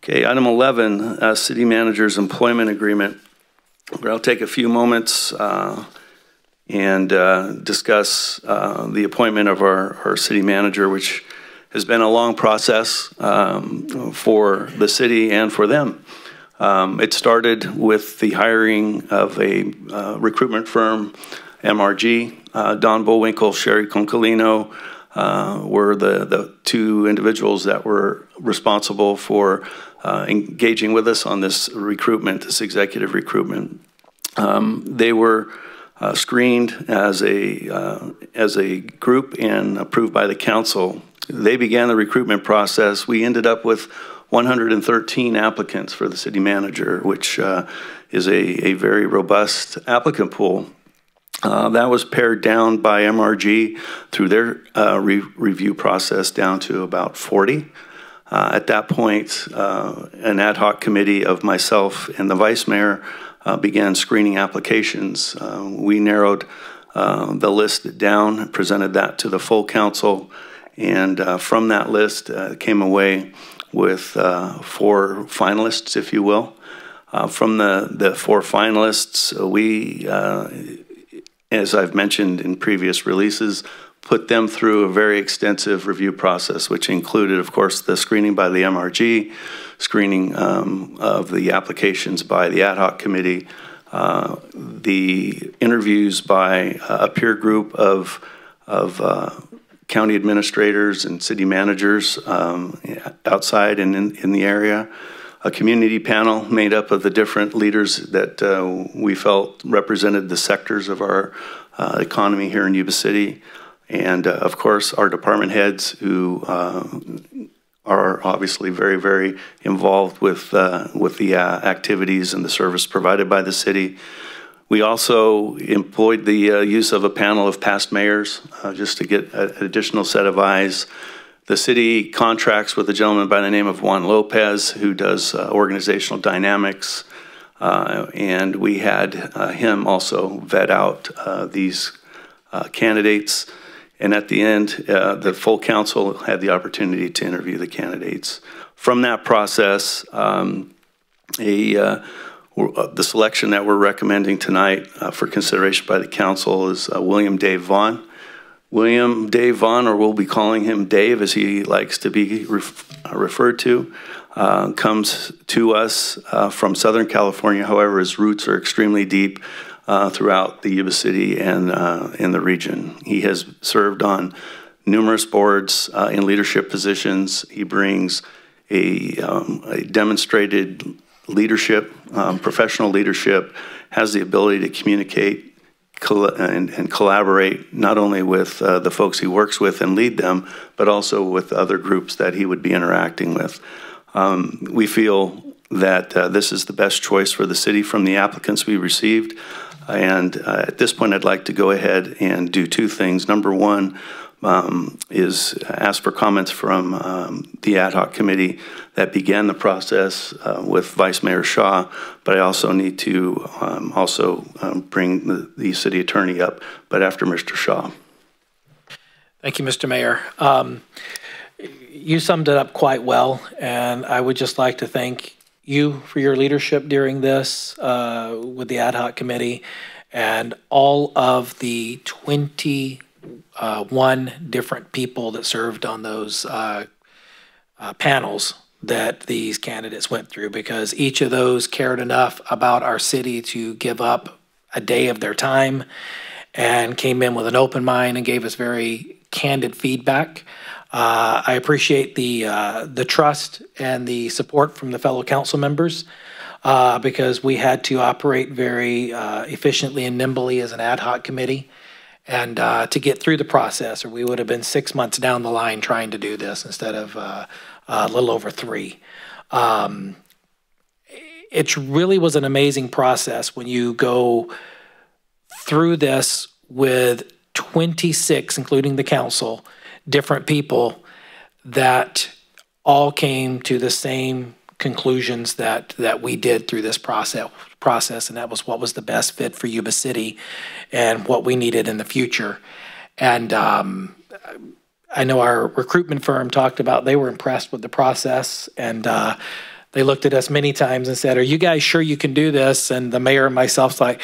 Okay, item 11, City Manager's Employment Agreement. I'll take a few moments and discuss the appointment of our City Manager, which has been a long process for the city and for them. It started with the hiring of a recruitment firm, MRG. Don Bullwinkle, Sherry Concolino were the two individuals that were responsible for engaging with us on this recruitment, this executive recruitment. They were screened as a group and approved by the council. They began the recruitment process. We ended up with 113 applicants for the city manager, which is a very robust applicant pool. That was pared down by MRG through their review process down to about 40. At that point, an ad hoc committee of myself and the vice mayor began screening applications. We narrowed the list down, presented that to the full council, and from that list came away with 4 finalists, if you will. From the 4 finalists, we, as I've mentioned in previous releases, put them through a very extensive review process, which included, of course, the screening by the MRG, screening of the applications by the ad hoc committee, the interviews by a peer group of county administrators and city managers outside and in the area, a community panel made up of the different leaders that we felt represented the sectors of our economy here in Yuba City, and of course our department heads who are obviously very, very involved with the activities and the service provided by the city. We also employed the use of a panel of past mayors just to get an additional set of eyes. The city contracts with a gentleman by the name of Juan Lopez, who does organizational dynamics, and we had him also vet out these candidates. And at the end, the full council had the opportunity to interview the candidates. From that process, the selection that we're recommending tonight for consideration by the council is William Dave Vaughn. William Dave Vaughn, or we'll be calling him Dave as he likes to be referred to, comes to us from Southern California. However, his roots are extremely deep throughout the Yuba City and in the region. He has served on numerous boards in leadership positions. He brings a demonstrated leadership, professional leadership, has the ability to communicate and collaborate not only with the folks he works with and lead them, but also with other groups that he would be interacting with. We feel that this is the best choice for the city from the applicants we received. And at this point, I'd like to go ahead and do 2 things. Number 1 is ask for comments from the ad hoc committee that began the process with Vice Mayor Shaw, but I also need to bring the city attorney up, but after Mr. Shaw. Thank you, Mr. Mayor. You summed it up quite well, and I would just like to thank you for your leadership during this with the ad hoc committee and all of the 21 different people that served on those panels that these candidates went through, because each of those cared enough about our city to give up a day of their time and came in with an open mind and gave us very candid feedback. I appreciate the trust and the support from the fellow council members because we had to operate very efficiently and nimbly as an ad hoc committee and to get through the process, or we would have been 6 months down the line trying to do this instead of a little over 3. It really was an amazing process when you go through this with 26, including the council, different people that all came to the same conclusions that we did through this process, and that was what was the best fit for Yuba City and what we needed in the future. And I know our recruitment firm talked about they were impressed with the process, and they looked at us many times and said, "Are you guys sure you can do this?" And the mayor and myself's like,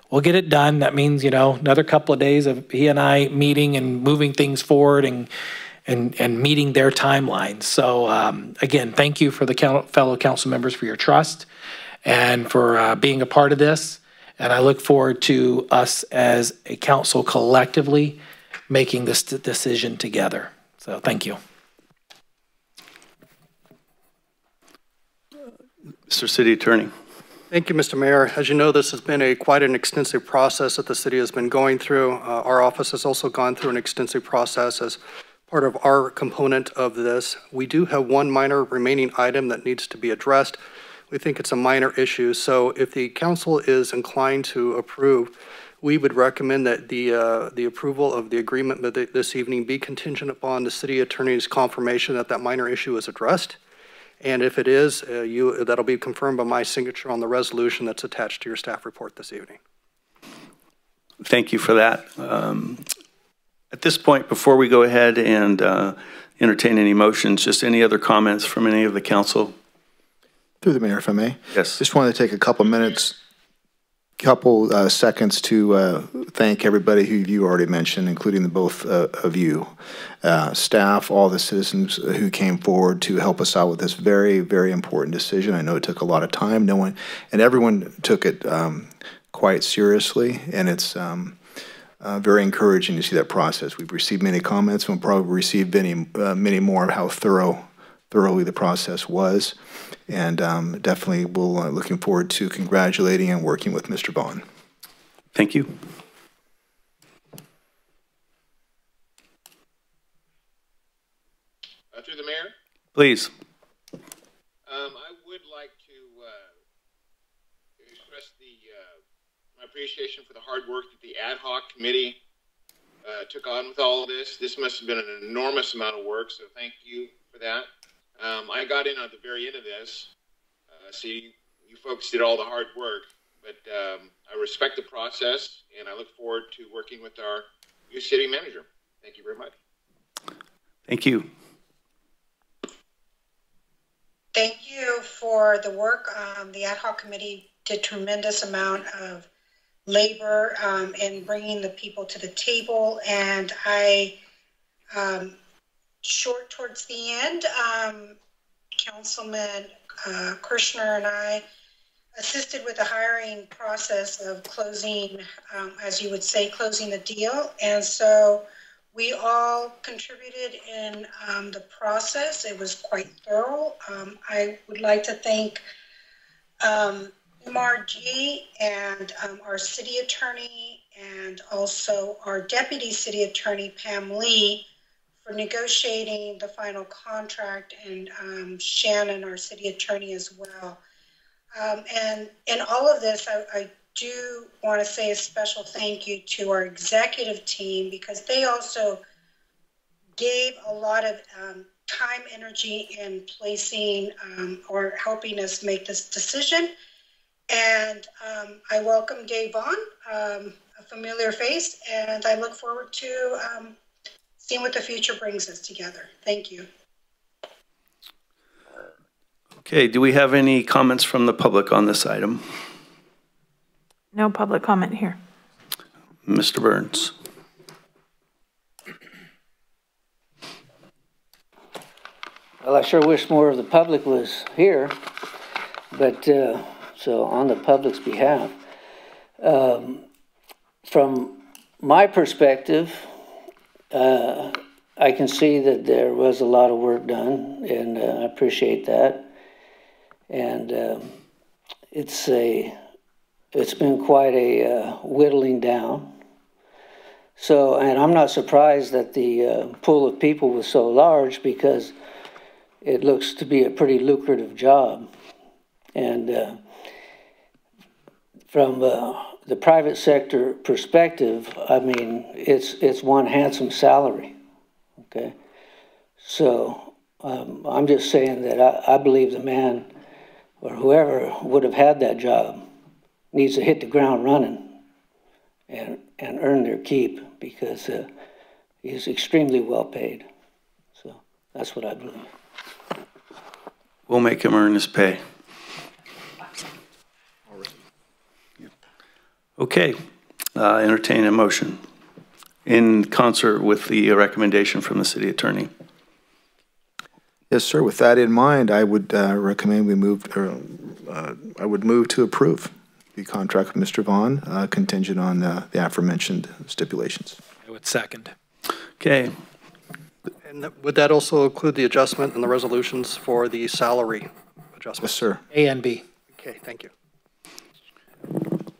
"We'll get it done." That means, another couple of days of he and I meeting and moving things forward and meeting their timelines. So again, thank you for the fellow council members for your trust and for being a part of this. And I look forward to us as a council collectively making this decision together. So thank you. Mr. City Attorney. Thank you, Mr. Mayor. As you know, this has been quite an extensive process that the city has been going through. Our office has also gone through an extensive process as part of our component of this. We do have one minor remaining item that needs to be addressed. We think it's a minor issue. So if the council is inclined to approve, we would recommend that the approval of the agreement this evening be contingent upon the city attorney's confirmation that that minor issue is addressed. And if it is, that'll be confirmed by my signature on the resolution that's attached to your staff report this evening. Thank you for that. At this point, before we go ahead and entertain any motions, just any other comments from any of the council? Through the mayor, if I may. Yes. Just wanted to take a couple minutes, seconds to thank everybody who you already mentioned, including the both of you, staff, all the citizens who came forward to help us out with this very, very important decision. I know it took a lot of time. Everyone took it quite seriously, and it's very encouraging to see that process. We've received many comments, and we'll probably receive many more of how thoroughly the process was, and definitely we'll looking forward to congratulating and working with Mr. Vaughn. Thank you. Through the mayor? Please. I would like to express my appreciation for the hard work that the ad hoc committee took on with all of this. This must have been an enormous amount of work, so thank you for that. I got in at the very end of this, so you folks did all the hard work, but I respect the process, and I look forward to working with our new city manager. Thank you very much. Thank you. Thank you for the work. The ad hoc committee did tremendous amount of labor in bringing the people to the table, and I short towards the end, Councilman Kirshner and I assisted with the hiring process of closing, as you would say, closing the deal. And so we all contributed in the process. It was quite thorough. I would like to thank MRG and our city attorney and also our deputy city attorney, Pam Lee, for negotiating the final contract, and Shannon, our city attorney, as well. And in all of this, I do want to say a special thank you to our executive team, because they also gave a lot of time, energy in placing or helping us make this decision. And I welcome Dave Vaughn, a familiar face, and I look forward to seeing what the future brings us together. Thank you. Okay, do we have any comments from the public on this item? No public comment here. Mr. Burns. Well, I sure wish more of the public was here, but so on the public's behalf, from my perspective, I can see that there was a lot of work done, and I appreciate that. And it's been quite a whittling down. So, and I'm not surprised that the pool of people was so large, because it looks to be a pretty lucrative job. And from the private sector perspective, I mean, it's one handsome salary, okay? So I'm just saying that I believe the man or whoever would have had that job needs to hit the ground running and earn their keep, because he's extremely well paid. So that's what I believe. We'll make him earn his pay. Okay, entertain a motion in concert with the recommendation from the city attorney. Yes, sir. With that in mind, I would recommend we move, I would move to approve the contract with Mr. Vaughn, contingent on the aforementioned stipulations. I would second. Okay. And would that also include the adjustment and the resolutions for the salary adjustment? Yes, sir. A and B. Okay, thank you.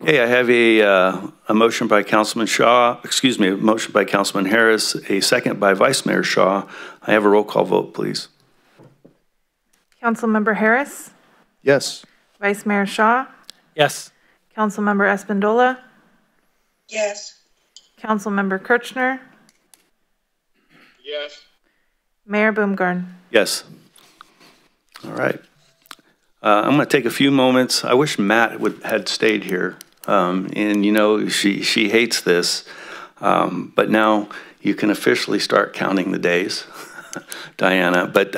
Okay, I have a motion by Councilman Shaw, excuse me, a motion by Councilman Harris, a second by Vice Mayor Shaw. I have a roll call vote, please. Councilmember Harris, Yes. Vice Mayor Shaw, Yes. Councilmember Espandola, Yes. Councilmember Kirchner, Yes. Mayor Boomgarden. Yes. All right. I'm going to take a few moments. I wish Matt had stayed here. And, you know, she hates this. But now you can officially start counting the days, Diana. But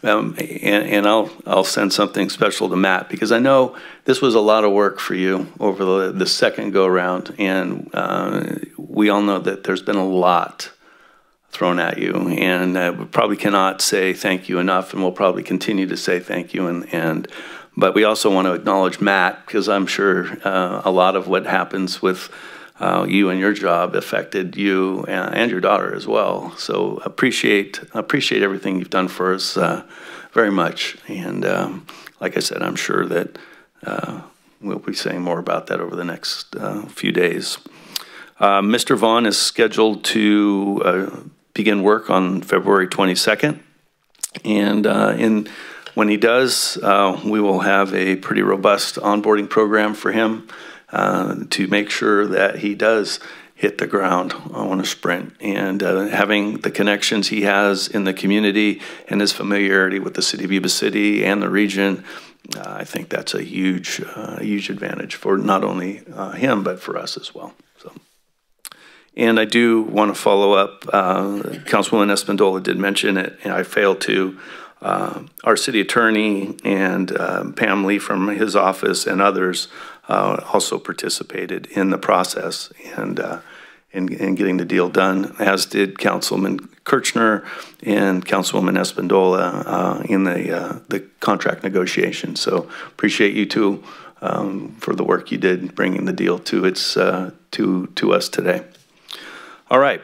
and I'll send something special to Matt, because I know this was a lot of work for you over the second go around. And we all know that there's been a lot thrown at you, and we probably cannot say thank you enough, and we'll probably continue to say thank you. But we also want to acknowledge Matt, because I'm sure a lot of what happens with you and your job affected you and your daughter as well. So appreciate everything you've done for us very much. And like I said, I'm sure that we'll be saying more about that over the next few days. Mr. Vaughn is scheduled to begin work on February 22nd. And when he does, we will have a pretty robust onboarding program for him to make sure that he does hit the ground on a sprint. And having the connections he has in the community and his familiarity with the city of Yuba City and the region, I think that's a huge advantage for not only him, but for us as well. So. And I do want to follow up, Councilwoman Espandola did mention it, and I failed to. Our city attorney and Pam Lee from his office and others also participated in the process and in getting the deal done, as did Councilman Kirchner and Councilwoman Espandola in the contract negotiation. So appreciate you two for the work you did bringing the deal to its to us today. All right,